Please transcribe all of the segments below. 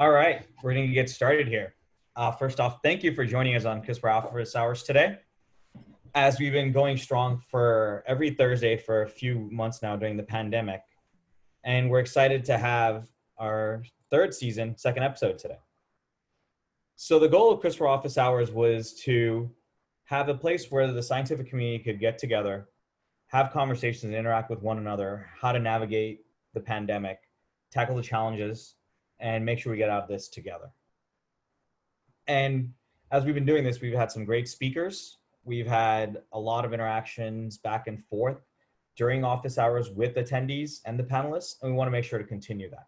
All right, we're going to get started here. First off, thank you for joining us on CRISPR Office Hours today. As we've been going strong for every Thursday for a few months now during the pandemic, and we're excited to have our third season, second episode today. So the goal of CRISPR Office Hours was to have a place where the scientific community could get together, have conversations, and interact with one another, how to navigate the pandemic, tackle the challenges, and make sure we get out of this together. And as we've been doing this, we've had some great speakers. We've had a lot of interactions back and forth during office hours with attendees and the panelists, and we want to make sure to continue that.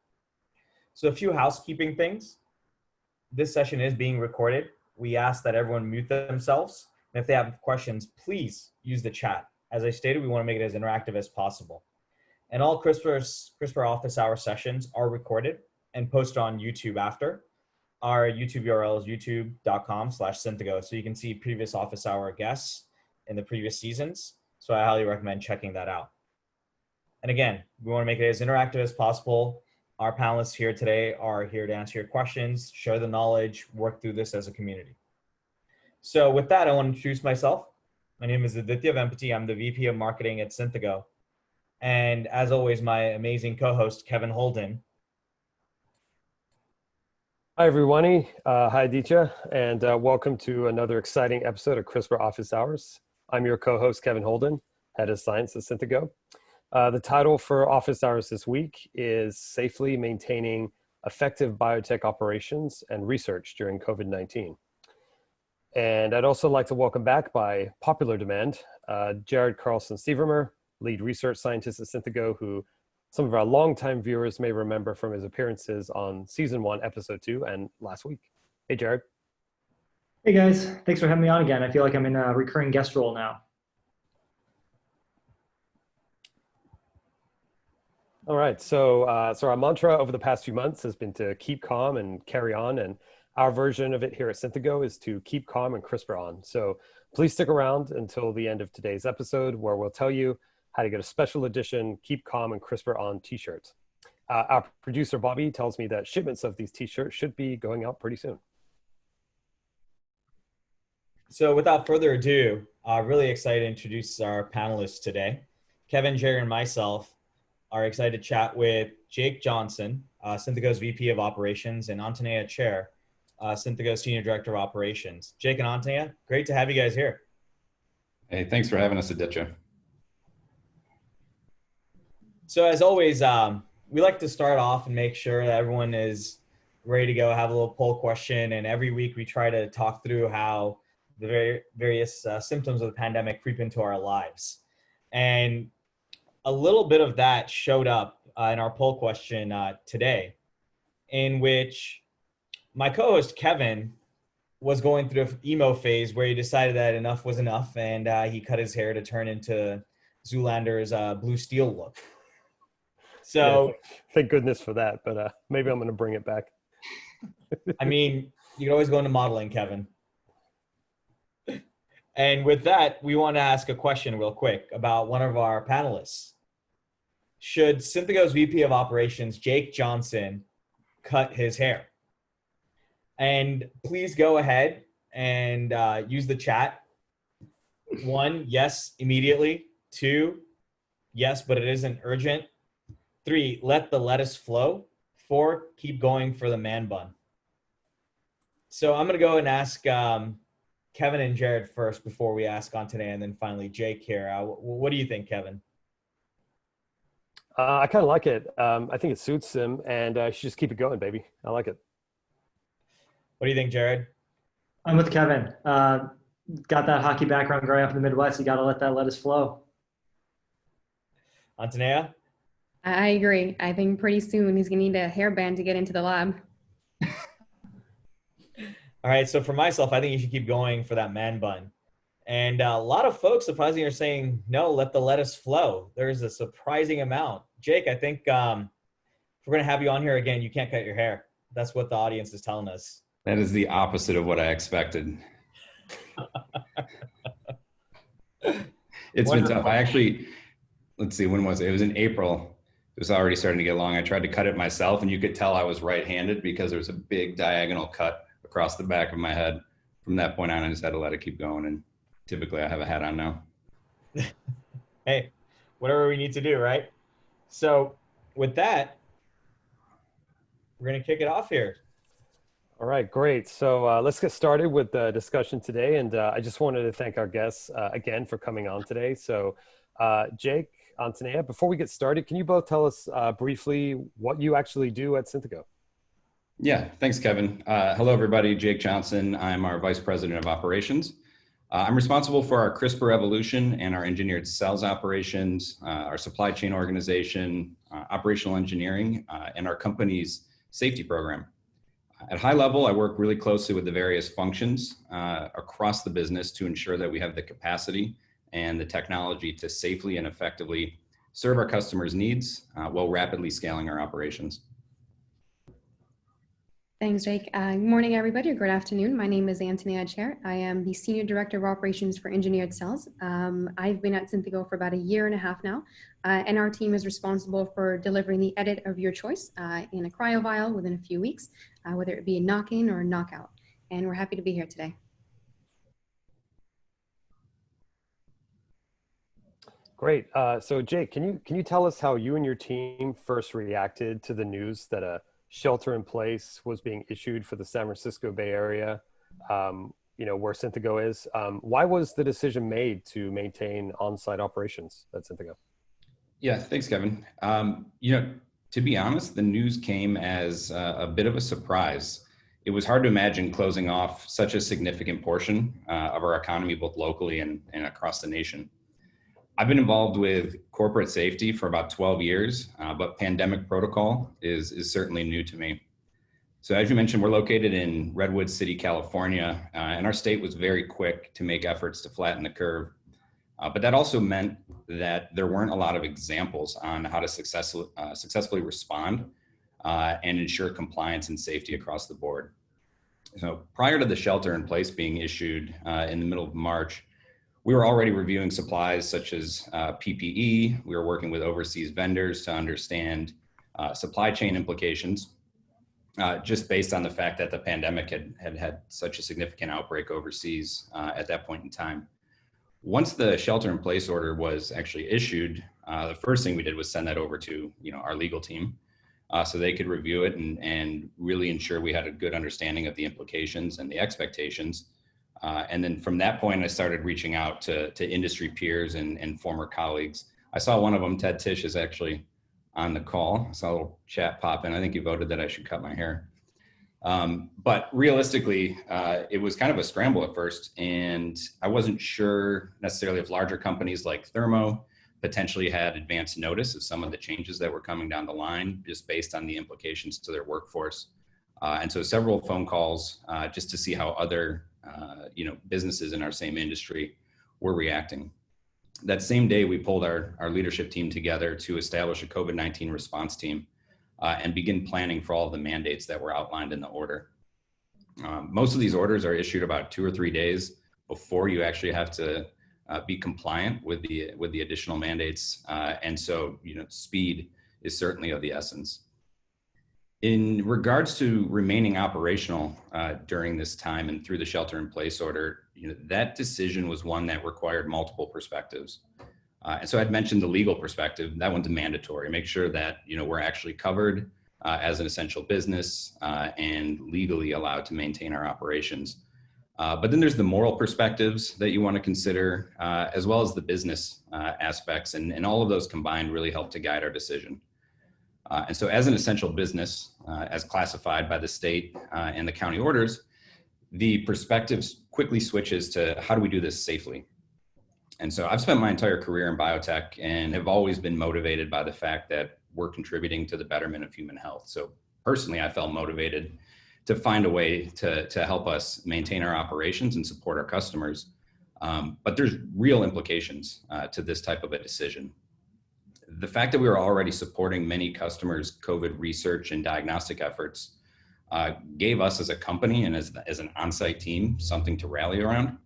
So a few housekeeping things. This session is being recorded. We ask that everyone mute themselves. And if they have questions, please use the chat. As I stated, we want to make it as interactive as possible. And all CRISPR Office Hour sessions are recorded and posted on YouTube after. Our YouTube URL is youtube.com/Synthego. So you can see previous office hour guests in the previous seasons. So I highly recommend checking that out. And again, we want to make it as interactive as possible. Our panelists here today are here to answer your questions, share the knowledge, work through this as a community. So with that, I want to introduce myself. My name is Aditya Vempati. I'm the VP of Marketing at Synthego. And as always, my amazing co-host, Kevin Holden. Hi, everyone. Hi, Aditya, and welcome to another exciting episode of CRISPR Office Hours. I'm your co-host, Kevin Holden, Head of Science at Synthego. The title for Office Hours this week is Safely Maintaining Effective Biotech Operations and Research During COVID-19. And I'd also like to welcome back, by popular demand, Jared Carlson-Stevermer, Lead Research Scientist at Synthego, who some of our longtime viewers may remember from his appearances on Season 1, Episode 2, and last week. Hey, Jared. Hey, guys. Thanks for having me on again. I feel like I'm in a recurring guest role now. All right. So our mantra over the past few months has been to keep calm and carry on. And our version of it here at Synthego is to keep calm and CRISPR on. So please stick around until the end of today's episode, where we'll tell you how to get a special edition Keep Calm and CRISPR On t-shirts. Our producer, Bobby, tells me that shipments of these t-shirts should be going out pretty soon. So without further ado, really excited to introduce our panelists today. Kevin, Jared, and myself are excited to chat with Jake Johnson, Synthego's VP of Operations, and Antinea Chair, Synthego's Senior Director of Operations. Jake and Antinea, great to have you guys here. Hey, thanks for having us, Aditya. So as always, we like to start off and make sure that everyone is ready to go, have a little poll question. And every week we try to talk through how the various symptoms of the pandemic creep into our lives. And a little bit of that showed up in our poll question today, in which my co-host Kevin was going through an emo phase where he decided that enough was enough, and he cut his hair to turn into Zoolander's blue steel look. So yeah, thank goodness for that, but maybe I'm going to bring it back. I mean, you can always go into modeling, Kevin. And with that, we want to ask a question real quick about one of our panelists. Should Synthego's VP of Operations, Jake Johnson, cut his hair? And please go ahead and use the chat. 1, yes, immediately. 2, yes, but it isn't urgent. 3, let the lettuce flow. 4, keep going for the man bun. So I'm going to go and ask Kevin and Jared first before we ask Antinea, and then finally Jake here. What do you think, Kevin? I kind of like it. I think it suits him, and I should just keep it going, baby. I like it. What do you think, Jared? I'm with Kevin. Got that hockey background growing up in the Midwest. You got to let that lettuce flow. Antinea? I agree. I think pretty soon he's going to need a hairband to get into the lab. All right, so for myself, I think you should keep going for that man bun. And a lot of folks surprisingly are saying, no, let the lettuce flow. There's a surprising amount. Jake, I think if we're going to have you on here again, you can't cut your hair. That's what the audience is telling us. That is the opposite of what I expected. It's been tough. I actually, let's see, when was it? It was in April. was already starting to get long. I tried to cut it myself, and you could tell I was right-handed because there was a big diagonal cut across the back of my head. From that point on, I just had to let it keep going, and typically I have a hat on now. Hey, whatever we need to do, right? So with that, we're going to kick it off here. All right, great. So let's get started with the discussion today. And I just wanted to thank our guests again for coming on today. So Jake, Antinea, before we get started, can you both tell us briefly what you actually do at Synthego? Yeah, thanks, Kevin. Hello, everybody. Jake Johnson. I'm our Vice President of Operations. I'm responsible for our CRISPR evolution and our engineered cells operations, our supply chain organization, operational engineering, and our company's safety program. At a high level, I work really closely with the various functions across the business to ensure that we have the capacity and the technology to safely and effectively serve our customers' needs while rapidly scaling our operations. Thanks, Jake. Good morning, everybody, or good afternoon. My name is Antinea Chair. I am the Senior Director of Operations for Engineered Cells. I've been at Synthego for about 1.5 years now, and our team is responsible for delivering the edit of your choice in a cryo vial within a few weeks, whether it be a knock-in or a knockout. And we're happy to be here today. Great. So Jake, can you tell us how you and your team first reacted to the news that a shelter in place was being issued for the San Francisco Bay Area, where Synthego is? Why was the decision made to maintain on-site operations at Synthego? Yeah, thanks, Kevin. To be honest, the news came as a bit of a surprise. It was hard to imagine closing off such a significant portion of our economy, both locally and across the nation. I've been involved with corporate safety for about 12 years, but pandemic protocol is certainly new to me. So as you mentioned, we're located in Redwood City, California, and our state was very quick to make efforts to flatten the curve. But that also meant that there weren't a lot of examples on how to successfully respond and ensure compliance and safety across the board. So prior to the shelter in place being issued in the middle of March, we were already reviewing supplies such as PPE. We were working with overseas vendors to understand supply chain implications, just based on the fact that the pandemic had such a significant outbreak overseas at that point in time. Once the shelter in place order was actually issued, the first thing we did was send that over to our legal team so they could review it and really ensure we had a good understanding of the implications and the expectations. And then from that point, I started reaching out to industry peers and former colleagues. I saw one of them, Ted Tisch, is actually on the call. I saw a little chat pop in. I think he voted that I should cut my hair. But realistically, it was kind of a scramble at first, and I wasn't sure necessarily if larger companies like Thermo potentially had advanced notice of some of the changes that were coming down the line, just based on the implications to their workforce. And so several phone calls just to see how other businesses in our same industry were reacting. That same day, we pulled our leadership team together to establish a COVID-19 response team and begin planning for all of the mandates that were outlined in the order. Most of these orders are issued about 2 or 3 days before you actually have to be compliant with the additional mandates. And so, speed is certainly of the essence. In regards to remaining operational during this time and through the shelter-in-place order, that decision was one that required multiple perspectives. And so I'd mentioned the legal perspective. That one's mandatory. Make sure that we're actually covered as an essential business and legally allowed to maintain our operations. But then there's the moral perspectives that you want to consider, as well as the business aspects, and all of those combined really help to guide our decision. And so as an essential business, as classified by the state and the county orders, the perspective quickly switches to how do we do this safely? And so I've spent my entire career in biotech and have always been motivated by the fact that we're contributing to the betterment of human health. So personally, I felt motivated to find a way to help us maintain our operations and support our customers. But there's real implications to this type of a decision. The fact that we were already supporting many customers' COVID research and diagnostic efforts gave us as a company and as an on-site team something to rally around.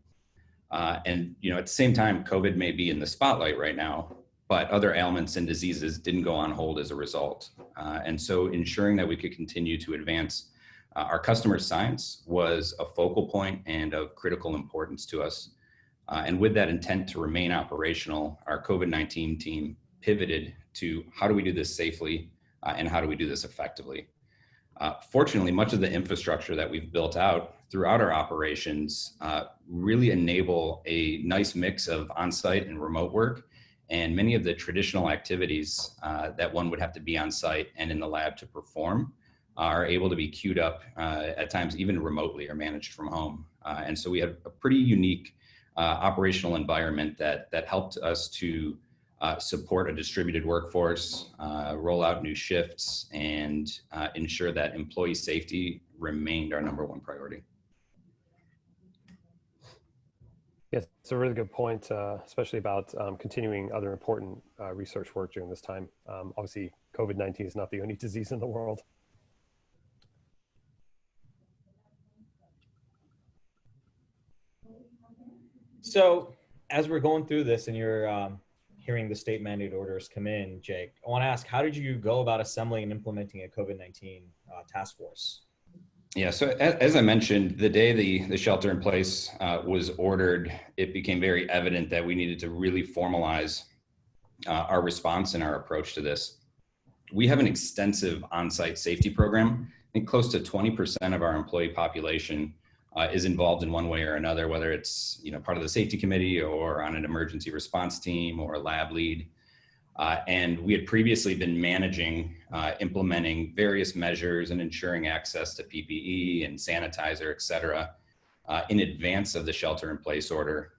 And at the same time, COVID may be in the spotlight right now. but other ailments and diseases didn't go on hold as a result. And so ensuring that we could continue to advance our customer science was a focal point and of critical importance to us. And with that intent to remain operational, our COVID-19 team pivoted to how do we do this safely and how do we do this effectively. Fortunately, much of the infrastructure that we've built out throughout our operations really enable a nice mix of on-site and remote work, and many of the traditional activities that one would have to be on site and in the lab to perform are able to be queued up at times even remotely or managed from home. And so we have a pretty unique operational environment that helped us to support a distributed workforce, roll out new shifts, and ensure that employee safety remained our #1 priority. Yes, it's a really good point, especially about continuing other important research work during this time. Obviously, COVID-19 is not the only disease in the world. So as we're going through this and you're hearing the state mandate orders come in, Jake, I want to ask, how did you go about assembling and implementing a COVID-19 task force? Yeah, so as I mentioned, the day the shelter in place was ordered, it became very evident that we needed to really formalize our response and our approach to this. We have an extensive on-site safety program. I think close to 20% of our employee population is involved in one way or another, whether it's part of the safety committee or on an emergency response team or a lab lead. And we had previously been managing, implementing various measures and ensuring access to PPE and sanitizer, et cetera, in advance of the shelter in place order.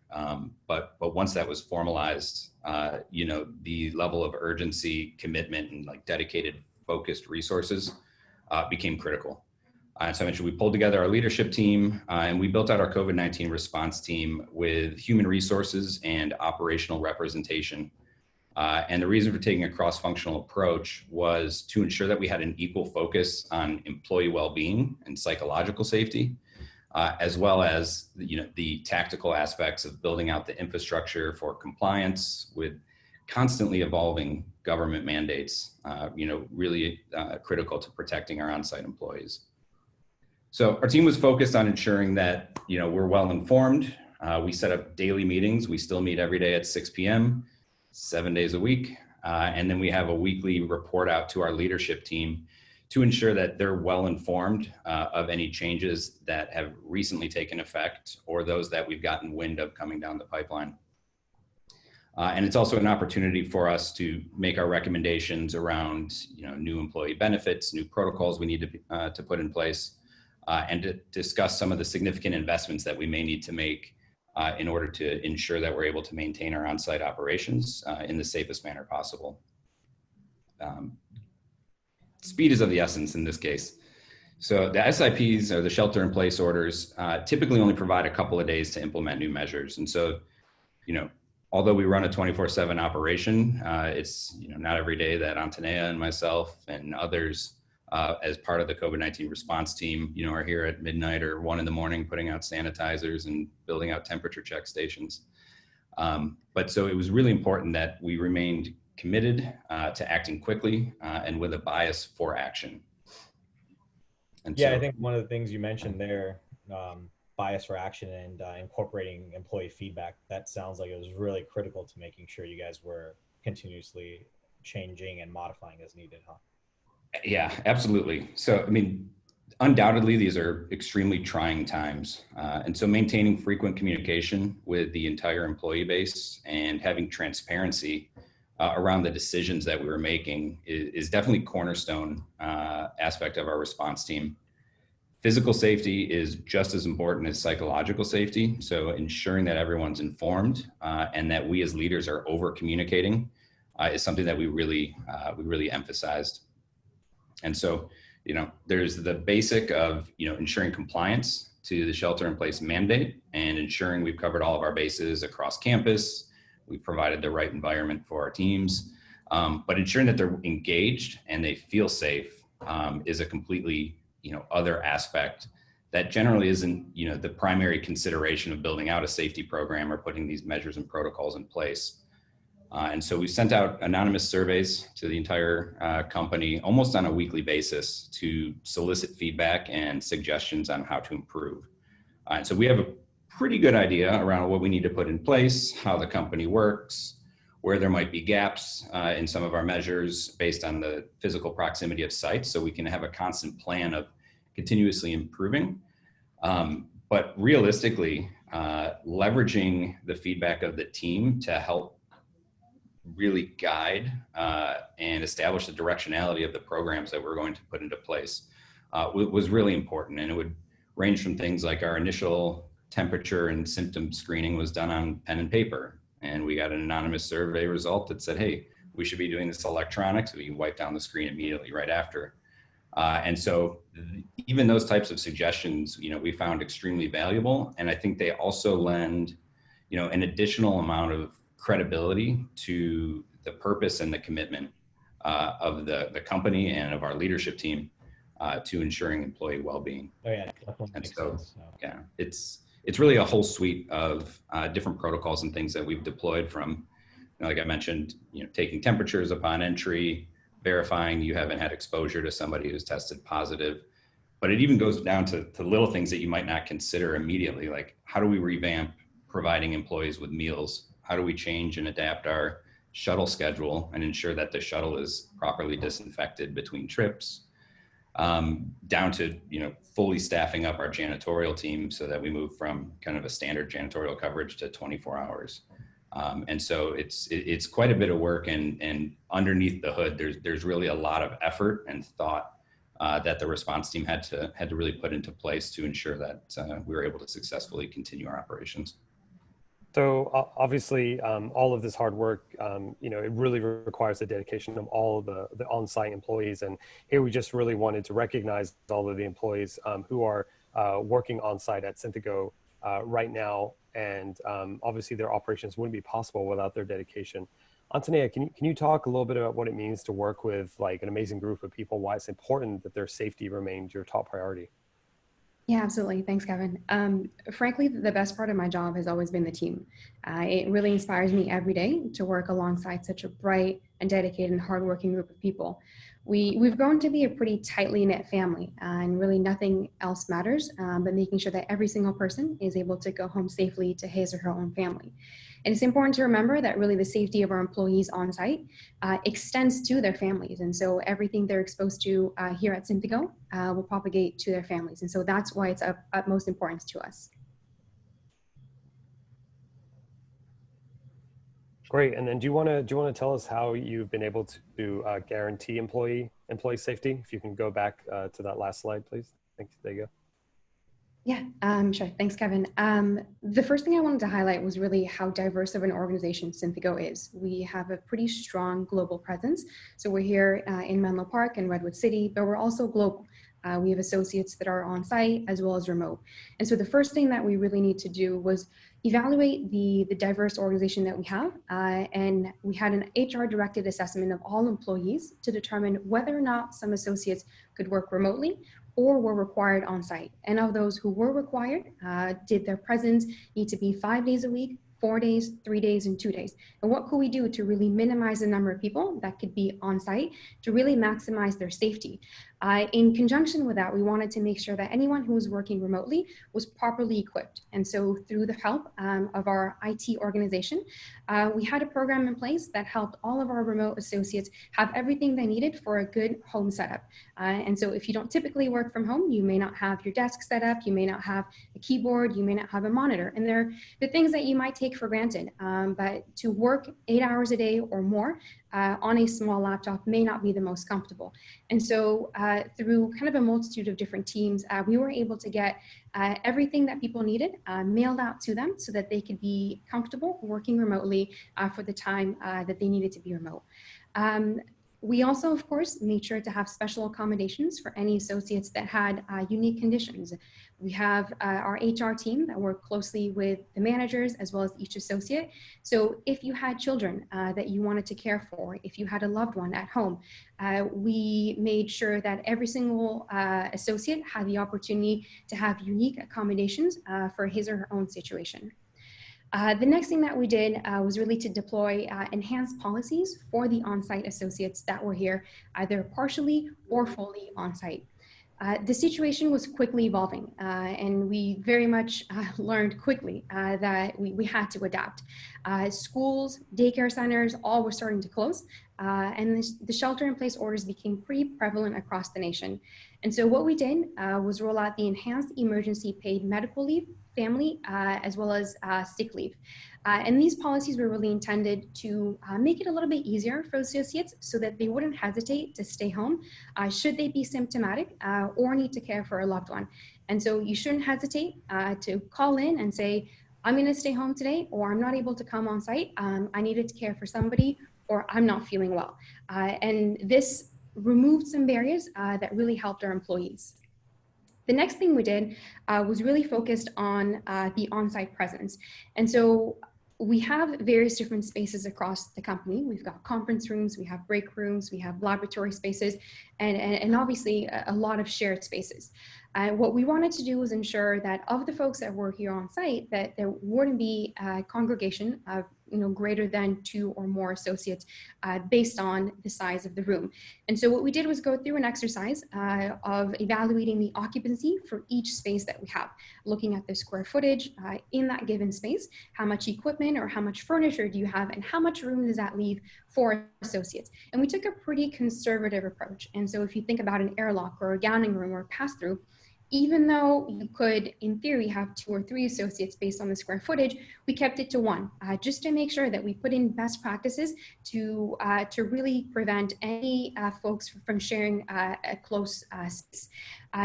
But once that was formalized, the level of urgency, commitment, and dedicated, focused resources became critical. So I mentioned we pulled together our leadership team and we built out our COVID-19 response team with human resources and operational representation. And the reason for taking a cross-functional approach was to ensure that we had an equal focus on employee well-being and psychological safety, as well as the tactical aspects of building out the infrastructure for compliance with constantly evolving government mandates, really critical to protecting our on-site employees. So our team was focused on ensuring that we're well informed. We set up daily meetings. We still meet every day at 6 p.m., 7 days a week. And then we have a weekly report out to our leadership team to ensure that they're well informed of any changes that have recently taken effect or those that we've gotten wind of coming down the pipeline. And it's also an opportunity for us to make our recommendations around new employee benefits, new protocols we need to put in place, and to discuss some of the significant investments that we may need to make in order to ensure that we're able to maintain our on-site operations in the safest manner possible. Speed is of the essence in this case. So the SIPs, or the shelter-in-place orders, typically only provide a couple of days to implement new measures. And so, although we run a 24/7 operation, it's not every day that Antinea and myself and others as part of the COVID-19 response team, are here at midnight or 1 a.m. putting out sanitizers and building out temperature check stations. But so it was really important that we remained committed to acting quickly and with a bias for action. And yeah, so I think one of the things you mentioned there, bias for action and incorporating employee feedback, that sounds like it was really critical to making sure you guys were continuously changing and modifying as needed, huh? Yeah, absolutely. So, undoubtedly, these are extremely trying times. And so maintaining frequent communication with the entire employee base and having transparency around the decisions that we were making is definitely cornerstone aspect of our response team. Physical safety is just as important as psychological safety. So ensuring that everyone's informed and that we as leaders are over communicating is something that we really emphasized. And so, there's the basic of, ensuring compliance to the shelter-in-place mandate and ensuring we've covered all of our bases across campus. We've provided the right environment for our teams, but ensuring that they're engaged and they feel safe is a completely, other aspect that generally isn't, the primary consideration of building out a safety program or putting these measures and protocols in place. And so we sent out anonymous surveys to the entire company almost on a weekly basis to solicit feedback and suggestions on how to improve. And so we have a pretty good idea around what we need to put in place, how the company works, where there might be gaps in some of our measures based on the physical proximity of sites, so we can have a constant plan of continuously improving. But realistically, leveraging the feedback of the team to help really guide and establish the directionality of the programs that we're going to put into place was really important. And it would range from things like our initial temperature and symptom screening was done on pen and paper. And we got an anonymous survey result that said, hey, we should be doing this electronic so we can wipe down the screen immediately right after. And so even those types of suggestions, we found extremely valuable. And I think they also lend, an additional amount of credibility to the purpose and the commitment of the company and of our leadership team to ensuring employee well-being. Oh yeah, definitely And makes so, sense. yeah, it's really a whole suite of different protocols and things that we've deployed from, like I mentioned, taking temperatures upon entry, verifying you haven't had exposure to somebody who's tested positive. But it even goes down to little things that you might not consider immediately, like how do we revamp providing employees with meals? How do we change and adapt our shuttle schedule and ensure that the shuttle is properly disinfected between trips? Down to fully staffing up our janitorial team so that we move from kind of a standard janitorial coverage to 24 hours. And so it's quite a bit of work, and underneath the hood, there's really a lot of effort and thought that the response team had to really put into place to ensure that we were able to successfully continue our operations. So obviously, all of this hard work, it really requires the dedication of all of the on-site employees. And here we just really wanted to recognize all of the employees who are working on-site at Synthego right now. And obviously, their operations wouldn't be possible without their dedication. Antinea, can you talk a little bit about what it means to work with like an amazing group of people, why it's important that their safety remains your top priority? Yeah, absolutely. Thanks, Kevin. Frankly, the best part of my job has always been the team. It really inspires me every day to work alongside such a bright and dedicated and hardworking group of people. We've grown to be a pretty tightly knit family, and really nothing else matters but making sure that every single person is able to go home safely to his or her own family. And it's important to remember that really the safety of our employees on site extends to their families. And so everything they're exposed to here at Synthego will propagate to their families. And so that's why it's of utmost importance to us. Great. And then do you want to tell us how you've been able to guarantee employee safety? If you can go back to that last slide, please. Thanks. There you go. Yeah, sure. Thanks, Kevin. The first thing I wanted to highlight was really how diverse of an organization Synthego is. We have a pretty strong global presence. So we're here in Menlo Park and Redwood City, but we're also global. We have associates that are on site as well as remote. And so the first thing that we really need to do was evaluate the diverse organization that we have. And we had an HR directed assessment of all employees to determine whether or not some associates could work remotely or were required on site. And of those who were required, did their presence need to be 5 days a week, 4 days, 3 days, and 2 days? And what could we do to really minimize the number of people that could be on site to really maximize their safety? In conjunction with that, we wanted to make sure that anyone who was working remotely was properly equipped. And so through the help of our IT organization, we had a program in place that helped all of our remote associates have everything they needed for a good home setup. And so if you don't typically work from home, you may not have your desk set up, you may not have a keyboard, you may not have a monitor. And they're the things that you might take for granted. But to work 8 hours a day or more on a small laptop may not be the most comfortable. And so through kind of a multitude of different teams, we were able to get everything that people needed mailed out to them so that they could be comfortable working remotely for the time that they needed to be remote. We also, of course, made sure to have special accommodations for any associates that had unique conditions. We have our HR team that work closely with the managers as well as each associate. So if you had children that you wanted to care for, if you had a loved one at home, we made sure that every single associate had the opportunity to have unique accommodations for his or her own situation. The next thing that we did was really to deploy enhanced policies for the on-site associates that were here, either partially or fully on-site. The situation was quickly evolving, and we very much learned quickly that we had to adapt. Schools, daycare centers, all were starting to close, and the shelter-in-place orders became pretty prevalent across the nation. And so what we did was roll out the enhanced emergency paid medical leave, family, as well as sick leave. And these policies were really intended to make it a little bit easier for associates so that they wouldn't hesitate to stay home should they be symptomatic or need to care for a loved one. And so you shouldn't hesitate to call in and say, I'm going to stay home today, or I'm not able to come on site. I needed to care for somebody, or I'm not feeling well. And this removed some barriers that really helped our employees. The next thing we did was really focused on the on-site presence. And so we have various different spaces across the company. We've got conference rooms, we have break rooms, we have laboratory spaces, and obviously a lot of shared spaces. What we wanted to do was ensure that of the folks that were here on site, that there wouldn't be a congregation of greater than 2 or more associates based on the size of the room. And so what we did was go through an exercise of evaluating the occupancy for each space that we have, looking at the square footage in that given space, how much equipment or how much furniture do you have, and how much room does that leave for associates. And we took a pretty conservative approach. And so if you think about an airlock or a gowning room or a pass-through, even though you could, in theory, have 2 or 3 associates based on the square footage, we kept it to 1, just to make sure that we put in best practices to really prevent any folks from sharing a close space.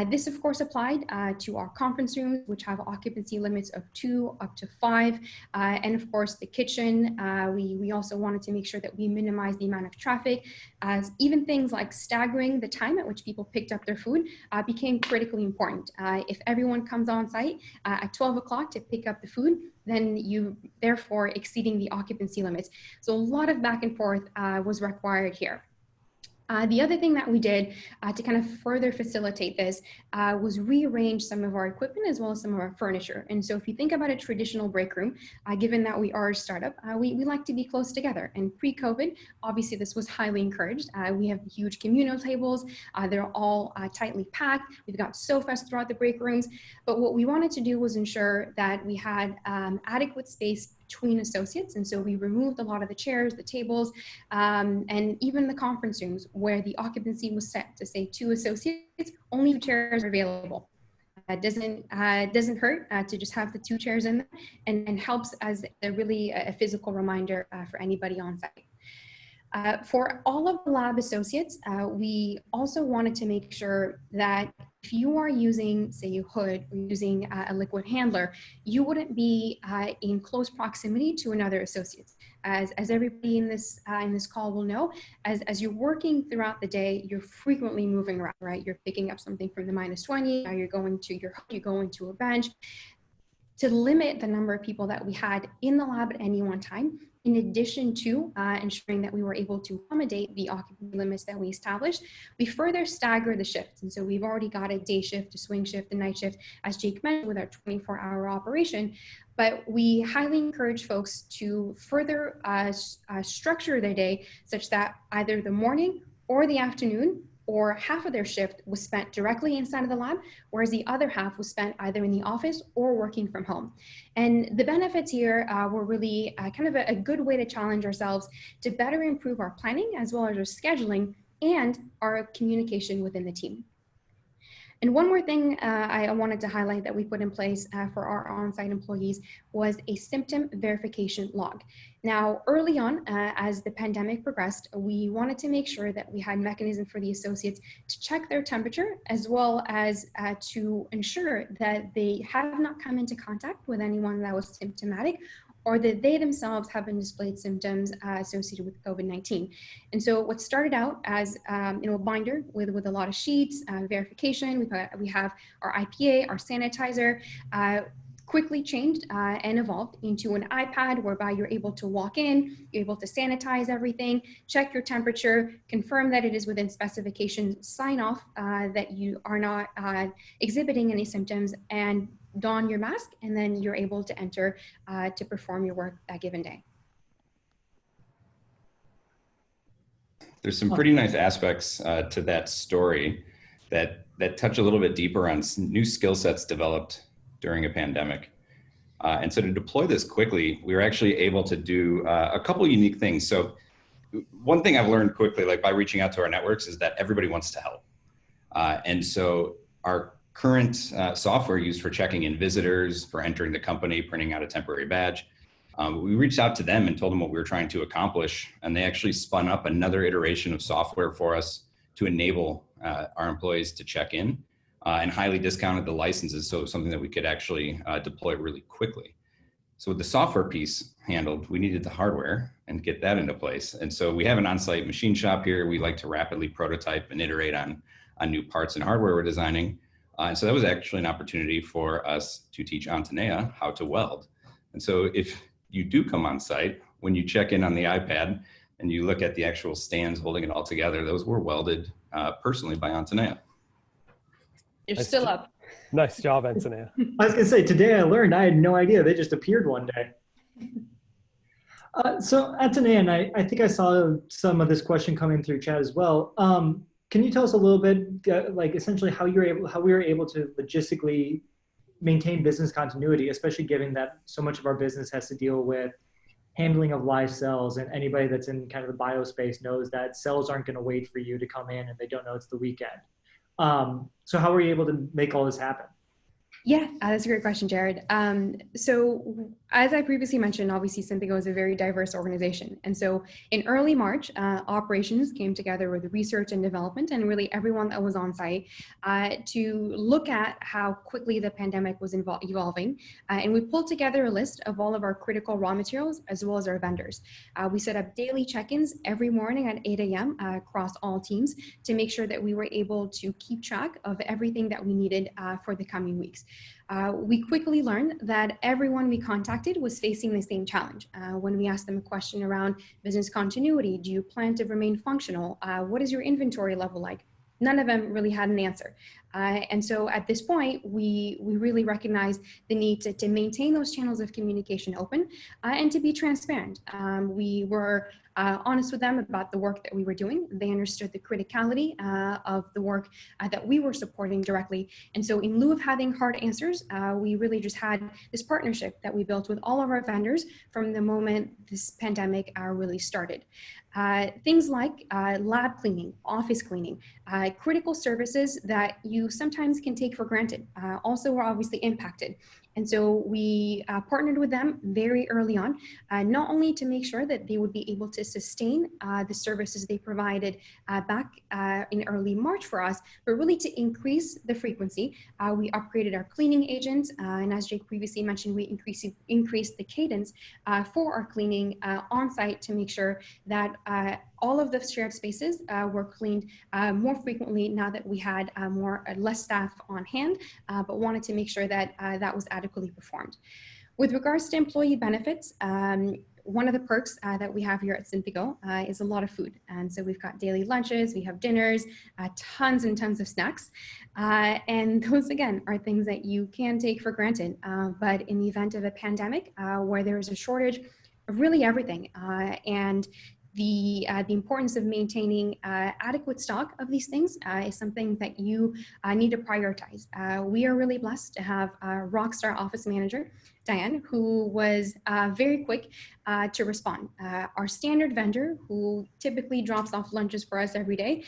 This, of course, applied to our conference rooms, which have occupancy limits of 2 up to 5. And of course, the kitchen, we also wanted to make sure that we minimize the amount of traffic, as even things like staggering the time at which people picked up their food became critically important. If everyone comes on site at 12 o'clock to pick up the food, then you therefore exceeding the occupancy limits. So a lot of back and forth was required here. The other thing that we did to kind of further facilitate this was rearrange some of our equipment as well as some of our furniture. And so if you think about a traditional break room, given that we are a startup, we like to be close together. And pre-COVID, obviously this was highly encouraged. We have huge communal tables. They're all tightly packed. We've got sofas throughout the break rooms. But what we wanted to do was ensure that we had adequate space between associates. And so we removed a lot of the chairs, the tables, and even the conference rooms where the occupancy was set to say 2 associates, only 2 chairs are available. It doesn't hurt to just have the 2 chairs in there, and helps as really a physical reminder for anybody on site. For all of the lab associates, we also wanted to make sure that if you are using, say, a hood or using a liquid handler, you wouldn't be in close proximity to another associate. As everybody in this call will know, as you're working throughout the day, you're frequently moving around, right? You're picking up something from the -20, now you're going to your hood, you're going to a bench. To limit the number of people that we had in the lab at any one time, in addition to ensuring that we were able to accommodate the occupancy limits that we established, we further stagger the shifts. And so we've already got a day shift, a swing shift, a night shift, as Jake mentioned, with our 24-hour operation. But we highly encourage folks to further structure their day such that either the morning or the afternoon or half of their shift was spent directly inside of the lab, whereas the other half was spent either in the office or working from home. And the benefits here were really kind of a good way to challenge ourselves to better improve our planning as well as our scheduling and our communication within the team. And one more thing I wanted to highlight that we put in place for our on-site employees was a symptom verification log. Now, early on, as the pandemic progressed, we wanted to make sure that we had mechanism for the associates to check their temperature, as well as to ensure that they have not come into contact with anyone that was symptomatic, or that they themselves have been displayed symptoms associated with COVID-19. And so what started out as a binder with a lot of sheets, verification, we have our IPA, our sanitizer, quickly changed and evolved into an iPad whereby you're able to walk in, you're able to sanitize everything, check your temperature, confirm that it is within specifications, sign off that you are not exhibiting any symptoms, and don your mask, and then you're able to enter to perform your work that given day. There's some pretty nice aspects to that story that touch a little bit deeper on new skill sets developed during a pandemic. And so to deploy this quickly, we were actually able to do a couple of unique things. So one thing I've learned quickly, like by reaching out to our networks, is that everybody wants to help. And so our current software used for checking in visitors, for entering the company, printing out a temporary badge, we reached out to them and told them what we were trying to accomplish. And they actually spun up another iteration of software for us to enable our employees to check in. And highly discounted the licenses, so it was something that we could actually deploy really quickly. So with the software piece handled, we needed the hardware and get that into place. And so we have an on-site machine shop here. We like to rapidly prototype and iterate on new parts and hardware we're designing. And so that was actually an opportunity for us to teach Antinea how to weld. And so if you do come on site, when you check in on the iPad and you look at the actual stands holding it all together, those were welded personally by Antinea. You're Nice still up. Nice job, Antinea. I was going to say, today I learned, I had no idea. They just appeared one day. So Antinea, and I think I saw some of this question coming through chat as well. Can you tell us a little bit, like essentially how we were able to logistically maintain business continuity, especially given that so much of our business has to deal with handling of live cells, and anybody that's in kind of the bio space knows that cells aren't going to wait for you to come in and they don't know it's the weekend. So how were you able to make all this happen? Yeah, that's a great question, Jared. So as I previously mentioned, obviously Synthego is a very diverse organization. And so in early March, operations came together with research and development and really everyone that was on site to look at how quickly the pandemic was evolving. And we pulled together a list of all of our critical raw materials as well as our vendors. We set up daily check-ins every morning at 8 a.m. Across all teams to make sure that we were able to keep track of everything that we needed for the coming weeks. We quickly learned that everyone we contacted was facing the same challenge. When we asked them a question around business continuity, do you plan to remain functional? What is your inventory level like? None of them really had an answer. And so at this point, we really recognized the need to maintain those channels of communication open and to be transparent. We were honest with them about the work that we were doing. They understood the criticality of the work that we were supporting directly. And so in lieu of having hard answers, we really just had this partnership that we built with all of our vendors from the moment this pandemic really started. Things like lab cleaning, office cleaning, critical services that you sometimes can take for granted also were obviously impacted. And so we partnered with them very early on, not only to make sure that they would be able to sustain the services they provided back in early March for us, but really to increase the frequency. We upgraded our cleaning agents, and as Jake previously mentioned, we increased the cadence for our cleaning on site to make sure that all of the shared spaces were cleaned more frequently now that we had less staff on hand, but wanted to make sure that that was adequately performed. With regards to employee benefits, one of the perks that we have here at Synthego is a lot of food. And so we've got daily lunches, we have dinners, tons and tons of snacks. And those, again, are things that you can take for granted. But in the event of a pandemic where there is a shortage of really everything, and the importance of maintaining adequate stock of these things is something that you need to prioritize. We are really blessed to have a rockstar office manager, Diane, who was very quick to respond. Our standard vendor, who typically drops off lunches for us every day,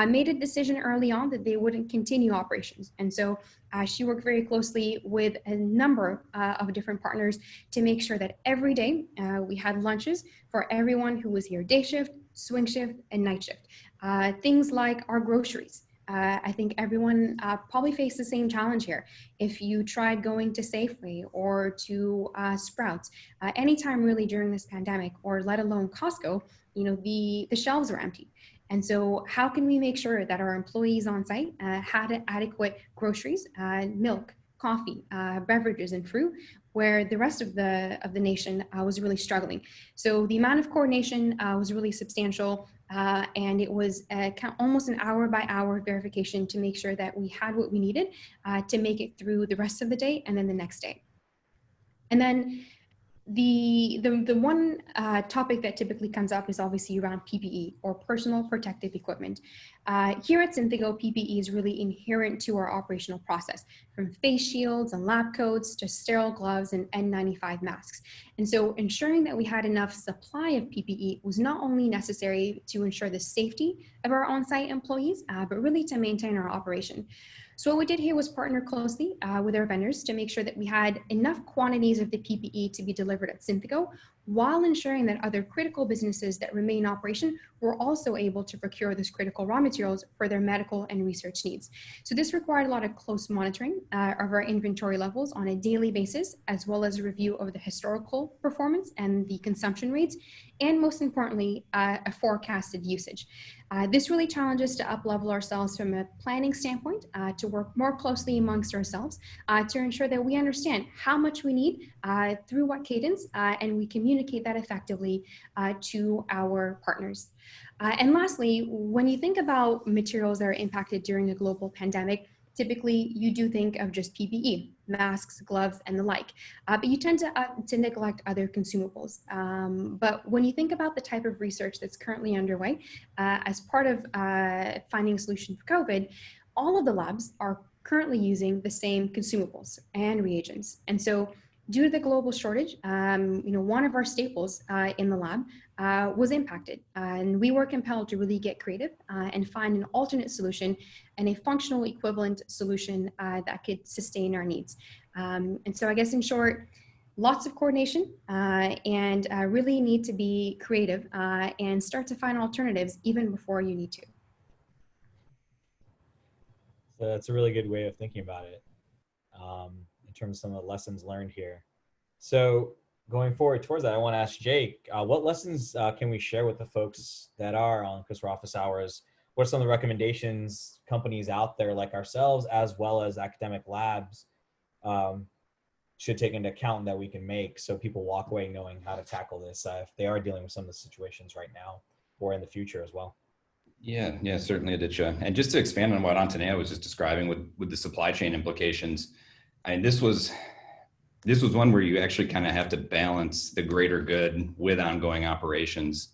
made a decision early on that they wouldn't continue operations. And so she worked very closely with a number of different partners to make sure that every day we had lunches for everyone who was here day shift, swing shift, and night shift. Things like our groceries. I think everyone probably faced the same challenge here. If you tried going to Safeway or to Sprouts, anytime really during this pandemic, or let alone Costco, you know, the shelves were empty. And so how can we make sure that our employees on site had adequate groceries, milk, coffee, beverages, and fruit where the rest of the nation was really struggling. So the amount of coordination was really substantial, and it was almost an hour by hour verification to make sure that we had what we needed to make it through the rest of the day and then the next day. And then the one topic that typically comes up is obviously around PPE, or personal protective equipment. Here at Synthego, PPE is really inherent to our operational process, from face shields and lab coats to sterile gloves and N95 masks. And so ensuring that we had enough supply of PPE was not only necessary to ensure the safety of our on-site employees, but really to maintain our operation. So what we did here was partner closely with our vendors to make sure that we had enough quantities of the PPE to be delivered at Synthego, while ensuring that other critical businesses that remain in operation were also able to procure those critical raw materials for their medical and research needs. So this required a lot of close monitoring of our inventory levels on a daily basis, as well as a review of the historical performance and the consumption rates, and most importantly, a forecasted usage. This really challenges us to up-level ourselves from a planning standpoint, to work more closely amongst ourselves, to ensure that we understand how much we need through what cadence, and we communicate that effectively to our partners. And lastly, when you think about materials that are impacted during a global pandemic, typically you do think of just PPE, masks, gloves, and the like, but you tend to neglect other consumables. But when you think about the type of research that's currently underway as part of finding a solution for COVID, all of the labs are currently using the same consumables and reagents. And so due to the global shortage, one of our staples in the lab was impacted, and we were compelled to really get creative and find an alternate solution and a functional equivalent solution that could sustain our needs. And so I guess in short, lots of coordination and really need to be creative and start to find alternatives even before you need to. So that's a really good way of thinking about it. In terms of some of the lessons learned here. So going forward towards that, I want to ask Jake, what lessons can we share with the folks that are on CRISPR office hours? What are some of the recommendations companies out there like ourselves, as well as academic labs, should take into account that we can make so people walk away knowing how to tackle this if they are dealing with some of the situations right now or in the future as well? Yeah, certainly, Aditya. And just to expand on what Antinea was just describing with the supply chain implications, this was one where you actually kind of have to balance the greater good with ongoing operations.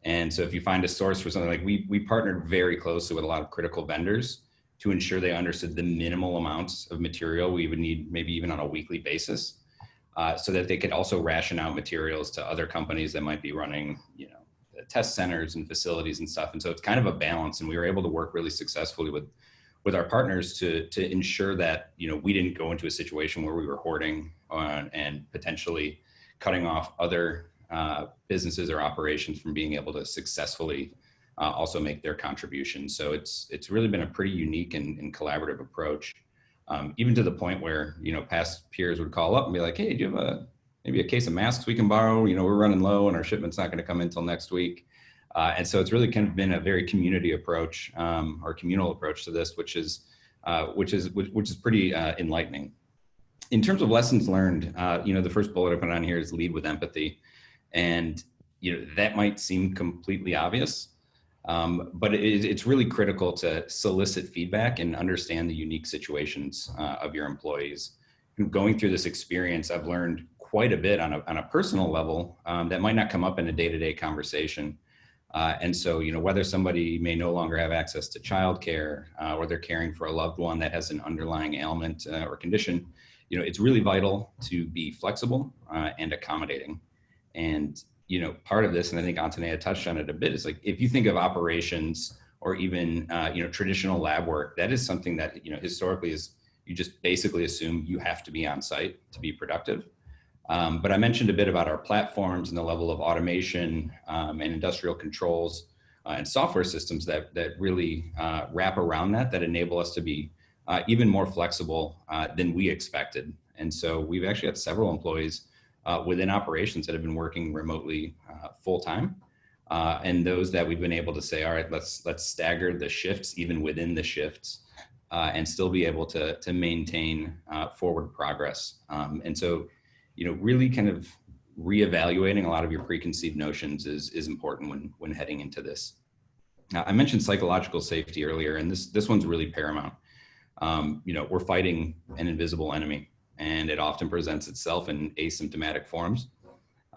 And so if you find a source for something, like we partnered very closely with a lot of critical vendors to ensure they understood the minimal amounts of material we would need, maybe even on a weekly basis, so that they could also ration out materials to other companies that might be running, test centers and facilities and stuff. And so it's kind of a balance, and we were able to work really successfully with our partners to ensure that, we didn't go into a situation where we were hoarding and potentially cutting off other businesses or operations from being able to successfully also make their contributions. So it's really been a pretty unique and collaborative approach, even to the point where, past peers would call up and be like, hey, do you have maybe a case of masks we can borrow? We're running low and our shipment's not going to come in until next week. And so it's really kind of been a very community approach, or communal approach to this, which is pretty enlightening. In terms of lessons learned, the first bullet I put on here is lead with empathy, and that might seem completely obvious, but it's really critical to solicit feedback and understand the unique situations of your employees. Going through this experience, I've learned quite a bit on a personal level that might not come up in a day-to-day conversation. And so, whether somebody may no longer have access to childcare, or they're caring for a loved one that has an underlying ailment or condition, it's really vital to be flexible and accommodating. And, part of this, and I think Antinea touched on it a bit, is like, if you think of operations or even, traditional lab work, that is something that, historically is, you just basically assume you have to be on site to be productive. But I mentioned a bit about our platforms and the level of automation and industrial controls and software systems that really wrap around that enable us to be even more flexible than we expected. And so we've actually had several employees within operations that have been working remotely full time. And those that we've been able to say, all right, let's stagger the shifts even within the shifts and still be able to maintain forward progress. And so really kind of reevaluating a lot of your preconceived notions is important when heading into this. I mentioned psychological safety earlier, and this one's really paramount. We're fighting an invisible enemy, and it often presents itself in asymptomatic forms.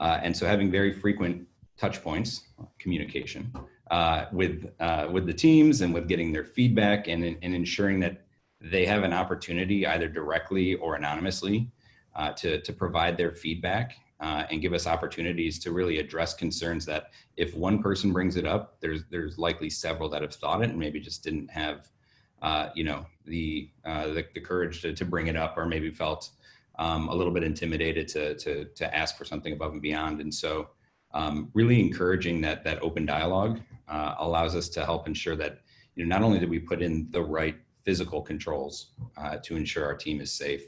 And so having very frequent touch points, communication, with the teams and with getting their feedback and ensuring that they have an opportunity either directly or anonymously to provide their feedback and give us opportunities to really address concerns that if one person brings it up, there's likely several that have thought it and maybe just didn't have the courage to bring it up, or maybe felt a little bit intimidated to ask for something above and beyond. And so really encouraging that open dialogue allows us to help ensure that not only do we put in the right physical controls to ensure our team is safe,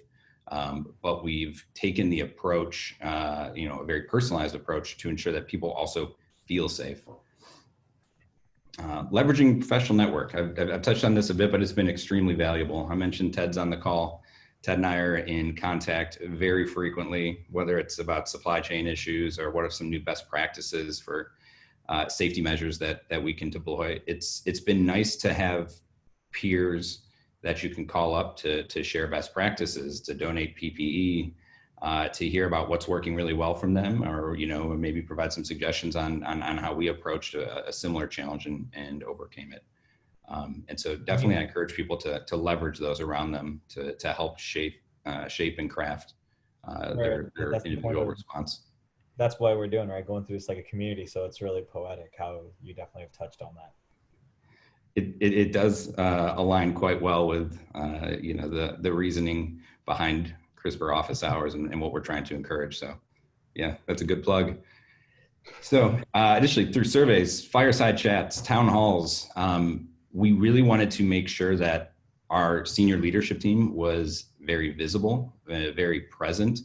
but we've taken the approach, a very personalized approach to ensure that people also feel safe. Leveraging professional network. I've touched on this a bit, but it's been extremely valuable. I mentioned Ted's on the call. Ted and I are in contact very frequently, whether it's about supply chain issues or what are some new best practices for safety measures that we can deploy. It's been nice to have peers that you can call up to share best practices, to donate PPE, to hear about what's working really well from them, or maybe provide some suggestions on how we approached a similar challenge and overcame it. And so definitely I encourage people to leverage those around them to help shape and craft their individual response. That's why we're doing, right? Going through this like a community. So it's really poetic how you definitely have touched on that. It does align quite well with the reasoning behind CRISPR office hours and what we're trying to encourage. So yeah, that's a good plug. So additionally, through surveys, fireside chats, town halls, we really wanted to make sure that our senior leadership team was very visible, very present,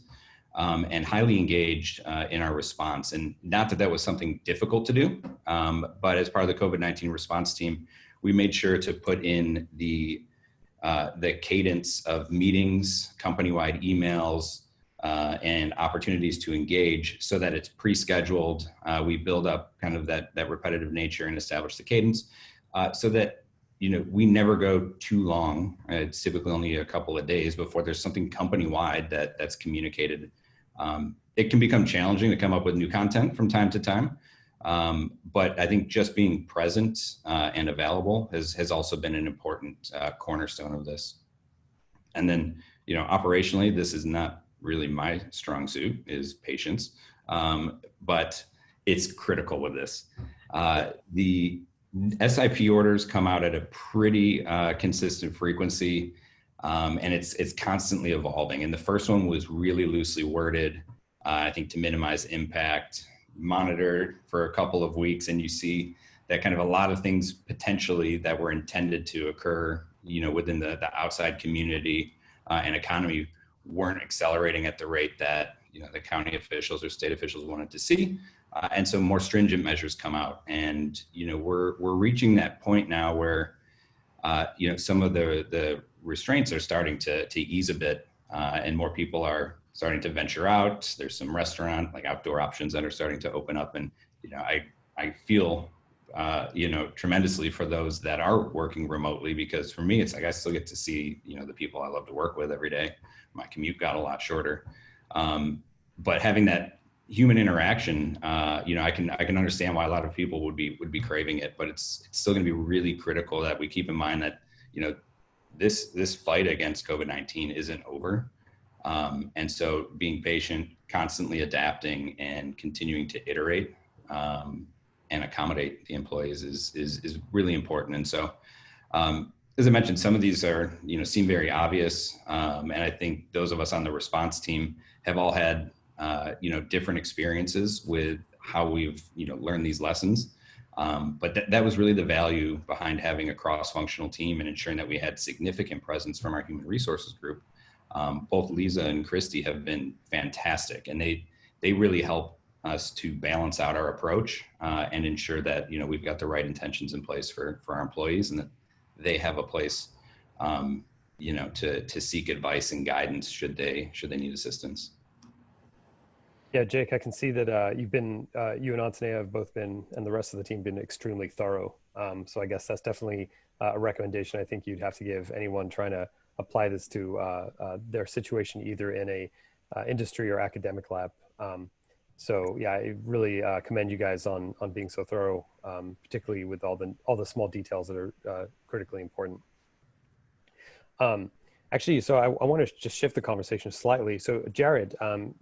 and highly engaged in our response. And not that was something difficult to do, but as part of the COVID-19 response team, we made sure to put in the cadence of meetings, company-wide emails, and opportunities to engage so that it's pre-scheduled. We build up kind of that repetitive nature and establish the cadence so that we never go too long. It's typically only a couple of days before there's something company-wide that's communicated. It can become challenging to come up with new content from time to time. But I think just being present and available has also been an important cornerstone of this. And then, operationally, this is not really my strong suit, is patience, but it's critical with this. The SIP orders come out at a pretty consistent frequency, and it's constantly evolving. And the first one was really loosely worded, I think, to minimize impact, monitored for a couple of weeks, and you see that kind of a lot of things potentially that were intended to occur, within the outside community and economy weren't accelerating at the rate that, the county officials or state officials wanted to see. And so more stringent measures come out, and, we're reaching that point now where, some of the restraints are starting to ease a bit, and more people are starting to venture out. There's some restaurant, like outdoor options that are starting to open up. And, I feel, tremendously for those that are working remotely, because for me, it's like, I still get to see, the people I love to work with every day. My commute got a lot shorter. But having that human interaction, I can understand why a lot of people would be craving it, but it's still going to be really critical that we keep in mind that, this fight against COVID-19 isn't over. And so being patient, constantly adapting, and continuing to iterate and accommodate the employees is really important. And so, as I mentioned, some of these are, seem very obvious. And I think those of us on the response team have all had, different experiences with how we've, learned these lessons. But that was really the value behind having a cross-functional team and ensuring that we had significant presence from our human resources group. Both Lisa and Christy have been fantastic, and they really help us to balance out our approach and ensure that we've got the right intentions in place for our employees, and that they have a place to seek advice and guidance should they need assistance. Yeah, Jake, I can see that you and Antinea have both been, and the rest of the team, been extremely thorough. So I guess that's definitely a recommendation I think you'd have to give anyone trying to apply this to their situation, either in a industry or academic lab. So yeah, I really commend you guys on being so thorough, particularly with all the small details that are critically important. Actually, so I want to just shift the conversation slightly. So Jared,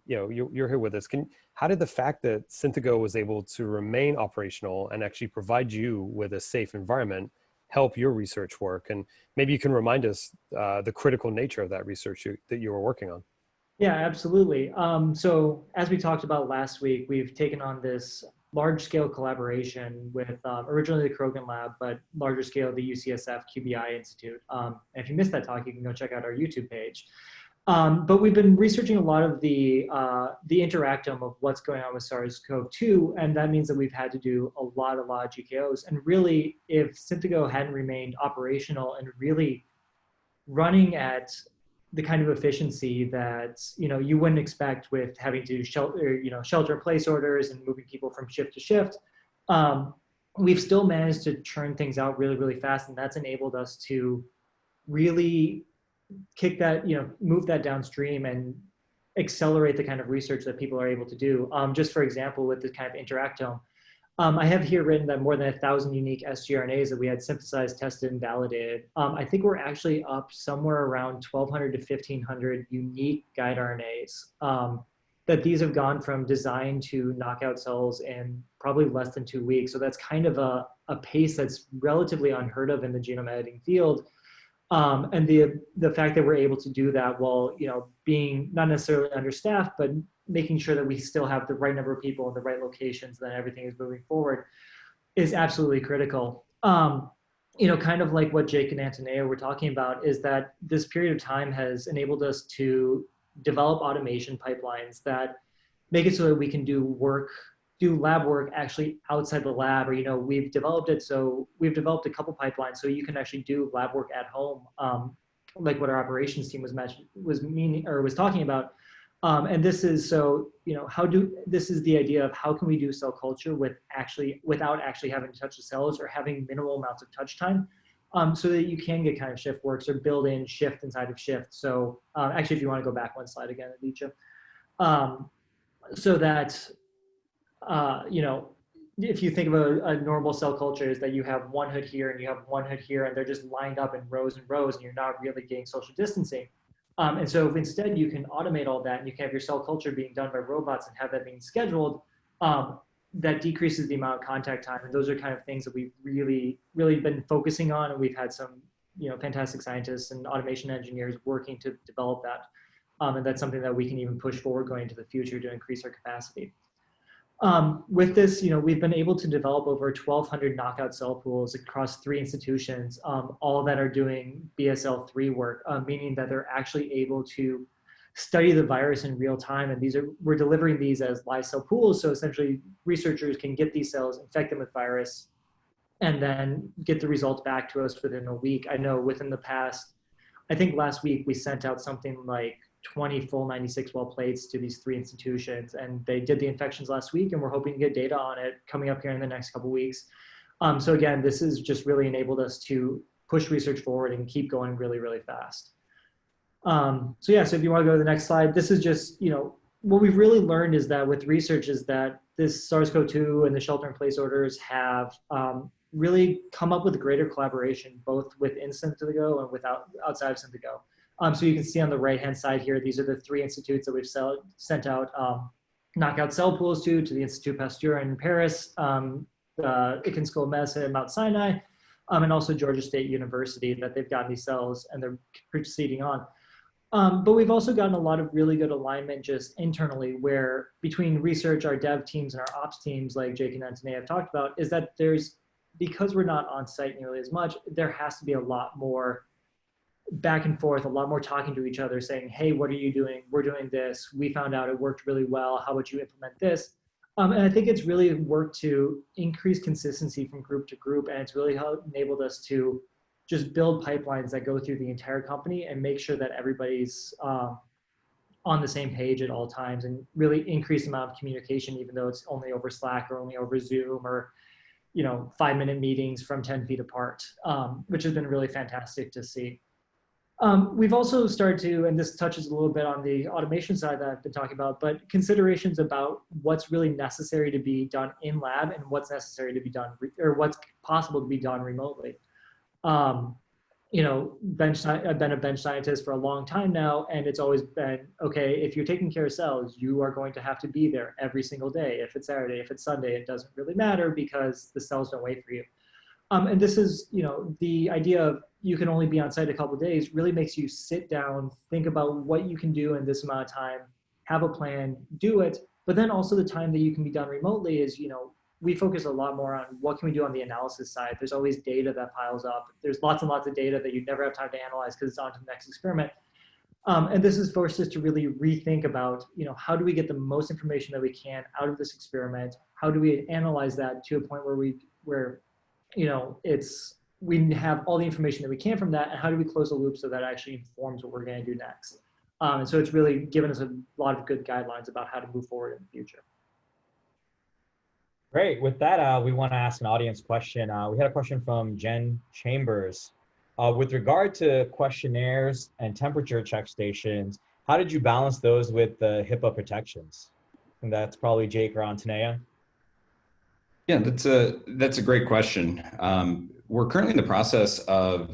you're here with us. How did the fact that Synthego was able to remain operational and actually provide you with a safe environment help your research work? And maybe you can remind us the critical nature of that research that you were working on. Yeah, absolutely. So as we talked about last week, we've taken on this large-scale collaboration with originally the Krogan Lab, but larger scale, the UCSF QBI Institute. And if you missed that talk, you can go check out our YouTube page. But we've been researching a lot of the interactome of what's going on with SARS-CoV-2, and that means that we've had to do a lot of GKOs. And really, if Synthego hadn't remained operational and really running at the kind of efficiency that you wouldn't expect with having to shelter in place orders and moving people from shift to shift, we've still managed to churn things out really, really fast, and that's enabled us to really kick that, move that downstream and accelerate the kind of research that people are able to do. Just for example, with this kind of interactome, I have here written that more than 1,000 unique sgRNAs that we had synthesized, tested, and validated. I think we're actually up somewhere around 1,200 to 1,500 unique guide RNAs that these have gone from design to knockout cells in probably less than 2 weeks. So that's kind of a pace that's relatively unheard of in the genome editing field. And the fact that we're able to do that while being not necessarily understaffed, but making sure that we still have the right number of people in the right locations, then everything is moving forward, is absolutely critical. Kind of like what Jake and Antinea were talking about, is that this period of time has enabled us to develop automation pipelines that make it so that we can do lab work actually outside the lab, or we've developed a couple pipelines so you can actually do lab work at home, like what our operations team was talking about. And this is this is the idea of how can we do cell culture without actually having to touch the cells or having minimal amounts of touch time, so that you can get kind of shift works or build in shift inside of shift. So actually, if you want to go back one slide again, Aditya, so that if you think of a normal cell culture, is that you have one hood here and you have one hood here, and they're just lined up in rows and rows, and you're not really getting social distancing. And so if instead you can automate all that, and you can have your cell culture being done by robots and have that being scheduled, that decreases the amount of contact time. And those are kind of things that we've really, really been focusing on. And we've had some, fantastic scientists and automation engineers working to develop that. And that's something that we can even push forward going into the future to increase our capacity. With this, we've been able to develop over 1,200 knockout cell pools across 3 institutions, all that are doing BSL-3 work, meaning that they're actually able to study the virus in real time. And we're delivering these as live cell pools. So essentially researchers can get these cells, infect them with virus, and then get the results back to us within a week. I know within the past, I think last week we sent out something like 20 full 96 well plates to these 3 institutions, and they did the infections last week, and we're hoping to get data on it coming up here in the next couple of weeks. So again, this has just really enabled us to push research forward and keep going really, really fast. So if you want to go to the next slide, this is just, what we've really learned is that with research is that this SARS-CoV-2 and the shelter-in-place orders have really come up with greater collaboration, both within Synthego and outside of Synthego. So you can see on the right-hand side here, these are the 3 institutes that we've sent out knockout cell pools to the Institut Pasteur in Paris, the Icahn School of Medicine at Mount Sinai, and also Georgia State University, that they've gotten these cells and they're proceeding on. But we've also gotten a lot of really good alignment just internally, where between research, our dev teams, and our ops teams, like Jake and Antinea have talked about, is that because we're not on site nearly as much, there has to be a lot more back and forth, a lot more talking to each other, saying, hey, what are you doing? We're doing this. We found out it worked really well. How about you implement this? And I think it's really worked to increase consistency from group to group. And it's really enabled us to just build pipelines that go through the entire company and make sure that everybody's on the same page at all times and really increase the amount of communication, even though it's only over Slack or only over Zoom or, 5-minute meetings from 10 feet apart, which has been really fantastic to see. We've also started to, and this touches a little bit on the automation side that I've been talking about, but considerations about what's really necessary to be done in lab and what's necessary to be done, or what's possible to be done remotely. I've been a bench scientist for a long time now, and it's always been, okay, if you're taking care of cells, you are going to have to be there every single day. If it's Saturday, if it's Sunday, it doesn't really matter because the cells don't wait for you. And this is, the idea of you can only be on site a couple of days really makes you sit down, think about what you can do in this amount of time, have a plan, do it. But then also the time that you can be done remotely is, we focus a lot more on what can we do on the analysis side. There's always data that piles up. There's lots and lots of data that you never have time to analyze because it's on to the next experiment. And this has forced us to really rethink about, how do we get the most information that we can out of this experiment? How do we analyze that to a point where we have all the information that we can from that, and how do we close the loop so that actually informs what we're going to do next? And so it's really given us a lot of good guidelines about how to move forward in the future. Great. With that, we want to ask an audience question. We had a question from Jen Chambers. With regard to questionnaires and temperature check stations, how did you balance those with the HIPAA protections? And that's probably Jake or Antinea. Yeah, that's a great question. We're currently in the process of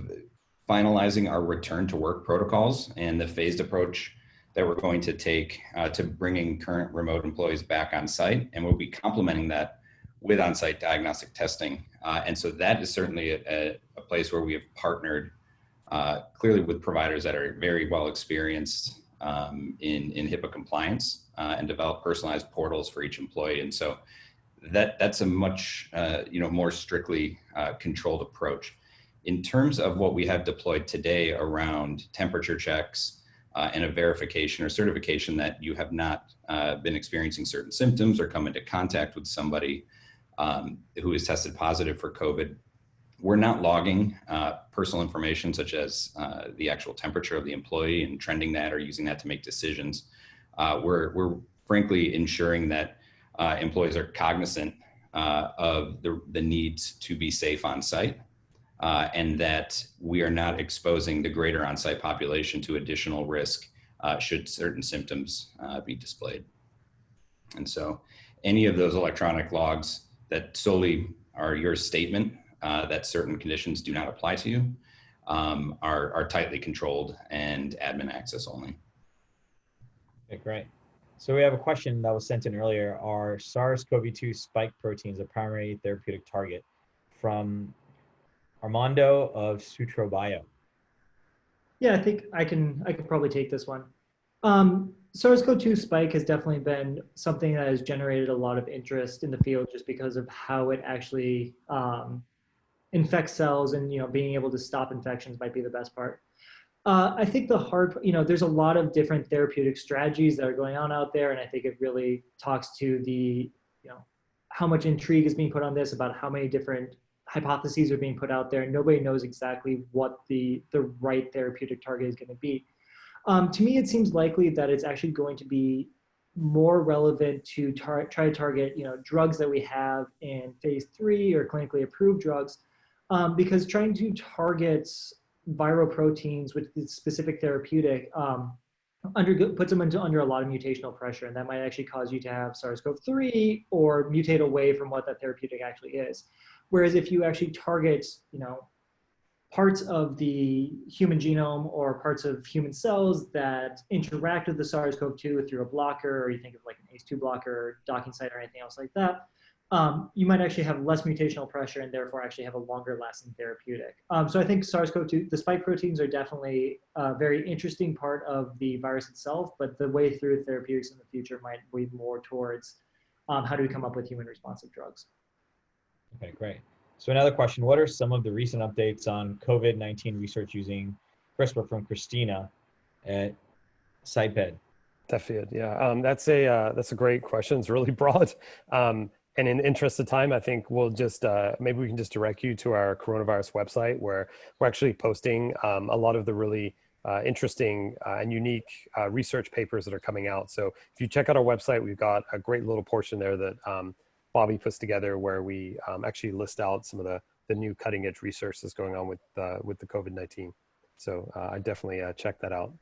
finalizing our return to work protocols and the phased approach that we're going to take to bringing current remote employees back on site, and we'll be complementing that with on-site diagnostic testing. And so that is certainly a place where we have partnered clearly with providers that are very well experienced in HIPAA compliance and develop personalized portals for each employee. And so that's a much more strictly controlled approach. In terms of what we have deployed today around temperature checks and a verification or certification that you have not been experiencing certain symptoms or come into contact with somebody who is tested positive for COVID, we're not logging personal information such as the actual temperature of the employee and trending that or using that to make decisions. We're frankly ensuring that employees are cognizant of the needs to be safe on site and that we are not exposing the greater on-site population to additional risk should certain symptoms be displayed. And so any of those electronic logs that solely are your statement that certain conditions do not apply to you are tightly controlled and admin access only. Okay, great. So we have a question that was sent in earlier. Are SARS-CoV-2 spike proteins a primary therapeutic target? From Armando of Sutro Bio. Yeah, I think I can probably take this one. SARS-CoV-2 spike has definitely been something that has generated a lot of interest in the field just because of how it actually infects cells, and being able to stop infections might be the best part. I think there's a lot of different therapeutic strategies that are going on out there, and I think it really talks to the how much intrigue is being put on this, about how many different hypotheses are being put out there, and nobody knows exactly what the right therapeutic target is going to be. To me, it seems likely that it's actually going to be more relevant to try to target, drugs that we have in phase 3 or clinically approved drugs, because trying to target viral proteins with the specific therapeutic puts them under a lot of mutational pressure, and that might actually cause you to have SARS-CoV-3 or mutate away from what that therapeutic actually is. Whereas if you actually target, parts of the human genome or parts of human cells that interact with the SARS-CoV-2 through a blocker, or you think of like an ACE2 blocker or docking site or anything else like that, you might actually have less mutational pressure and therefore actually have a longer lasting therapeutic. So I think SARS-CoV-2, the spike proteins are definitely a very interesting part of the virus itself, but the way through therapeutics in the future might weigh more towards how do we come up with human responsive drugs. Okay, great. So another question, what are some of the recent updates on COVID-19 research using CRISPR, from Christina at SciPed? Definitely, yeah. That's a great question. It's really broad. And in the interest of time, I think we'll just, maybe we can just direct you to our coronavirus website, where we're actually posting a lot of the really interesting and unique research papers that are coming out. So if you check out our website, we've got a great little portion there that Bobby puts together where we actually list out some of the new cutting edge research that's going on with the COVID-19. So I definitely check that out.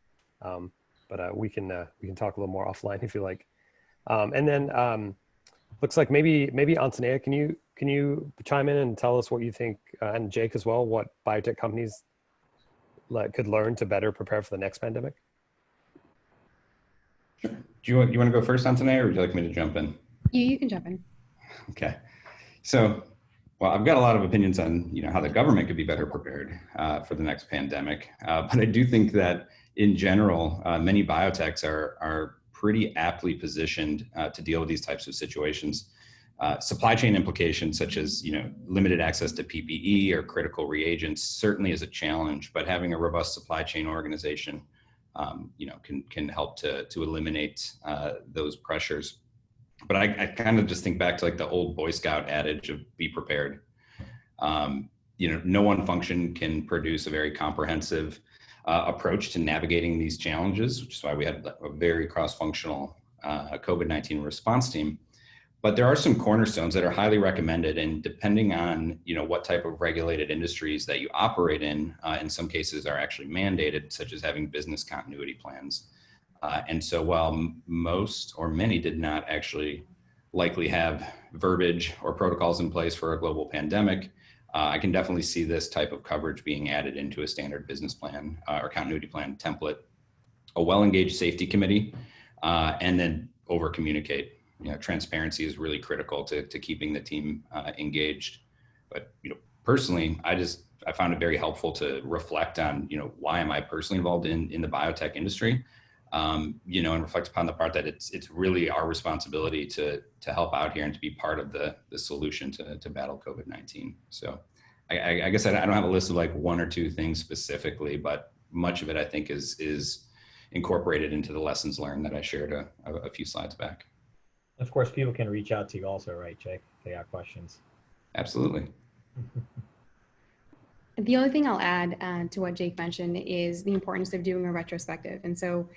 But we can talk a little more offline if you like. And then looks like maybe Antinea, can you chime in and tell us what you think, and Jake as well, what biotech companies could learn to better prepare for the next pandemic? Sure. Do you want to go first, Antinea, or would you like me to jump in? You can jump in. Okay. So, well, I've got a lot of opinions on how the government could be better prepared for the next pandemic, but I do think that in general, many biotechs are pretty aptly positioned to deal with these types of situations. Supply chain implications such as limited access to PPE or critical reagents certainly is a challenge, but having a robust supply chain organization can help to eliminate those pressures. But I kind of just think back to like the old Boy Scout adage of be prepared. No one function can produce a very comprehensive approach to navigating these challenges, which is why we had a very cross-functional COVID-19 response team. But there are some cornerstones that are highly recommended, and depending on what type of regulated industries that you operate in some cases are actually mandated, such as having business continuity plans. And so while most or many did not actually likely have verbiage or protocols in place for a global pandemic, I can definitely see this type of coverage being added into a standard business plan or continuity plan template, a well-engaged safety committee, and then over communicate. Transparency is really critical to keeping the team engaged. But personally, I found it very helpful to reflect on why am I personally involved in the biotech industry, and reflect upon the part that it's really our responsibility to help out here and to be part of the solution to battle COVID-19. So I guess I don't have a list of like one or two things specifically, but much of it I think is incorporated into the lessons learned that I shared a few slides back. Of course, people can reach out to you also, right, Jake? If they got questions. Absolutely. The only thing I'll add to what Jake mentioned is the importance of doing a retrospective. And so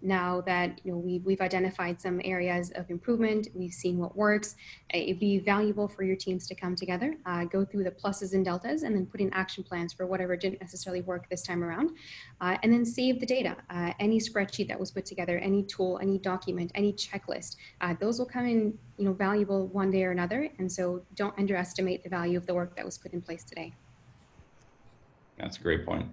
now that we've identified some areas of improvement, we've seen what works, it'd be valuable for your teams to come together, go through the pluses and deltas, and then put in action plans for whatever didn't necessarily work this time around, and then save the data. Any spreadsheet that was put together, any tool, any document, any checklist, those will come in valuable one day or another. And so don't underestimate the value of the work that was put in place today. That's a great point.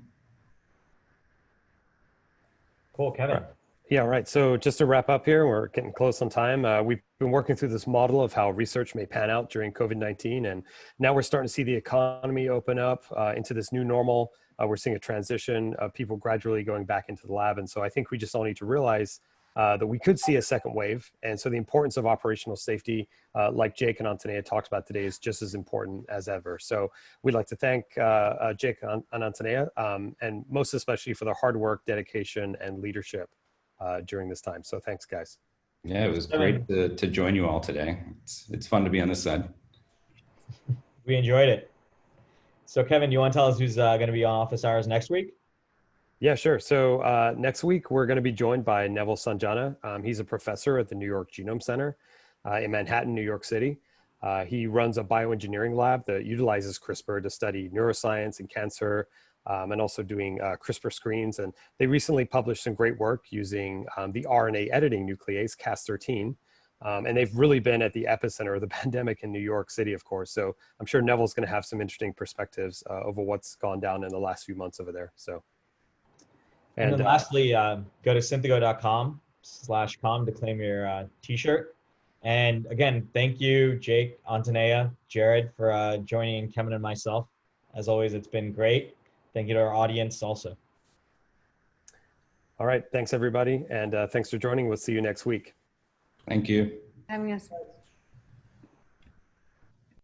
Cool, Kevin. Yeah, right. So just to wrap up here, we're getting close on time. We've been working through this model of how research may pan out during COVID-19, and now we're starting to see the economy open up into this new normal. We're seeing a transition of people gradually going back into the lab. And so I think we just all need to realize that we could see a second wave. And so the importance of operational safety, like Jake and Antinea talked about today, is just as important as ever. So we'd like to thank Jake and Antinea, and most especially for their hard work, dedication, and leadership during this time. So thanks, guys. Yeah, it was great to join you all today. It's fun to be on this side. We enjoyed it. So Kevin, you want to tell us who's going to be on office hours next week? Yeah, sure. So next week, we're going to be joined by Neville Sanjana. He's a professor at the New York Genome Center in Manhattan, New York City. He runs a bioengineering lab that utilizes CRISPR to study neuroscience and cancer, and also doing CRISPR screens. And they recently published some great work using the RNA editing nuclease, Cas13. And they've really been at the epicenter of the pandemic in New York City, of course. So I'm sure Neville's going to have some interesting perspectives over what's gone down in the last few months over there. So. And then lastly, go to synthego.com/com to claim your t-shirt. And again, thank you, Jake, Antinea, Jared, for joining Kevin and myself. As always, it's been great. Thank you to our audience also. All right. Thanks, everybody. And thanks for joining. We'll see you next week. Thank you. Having us.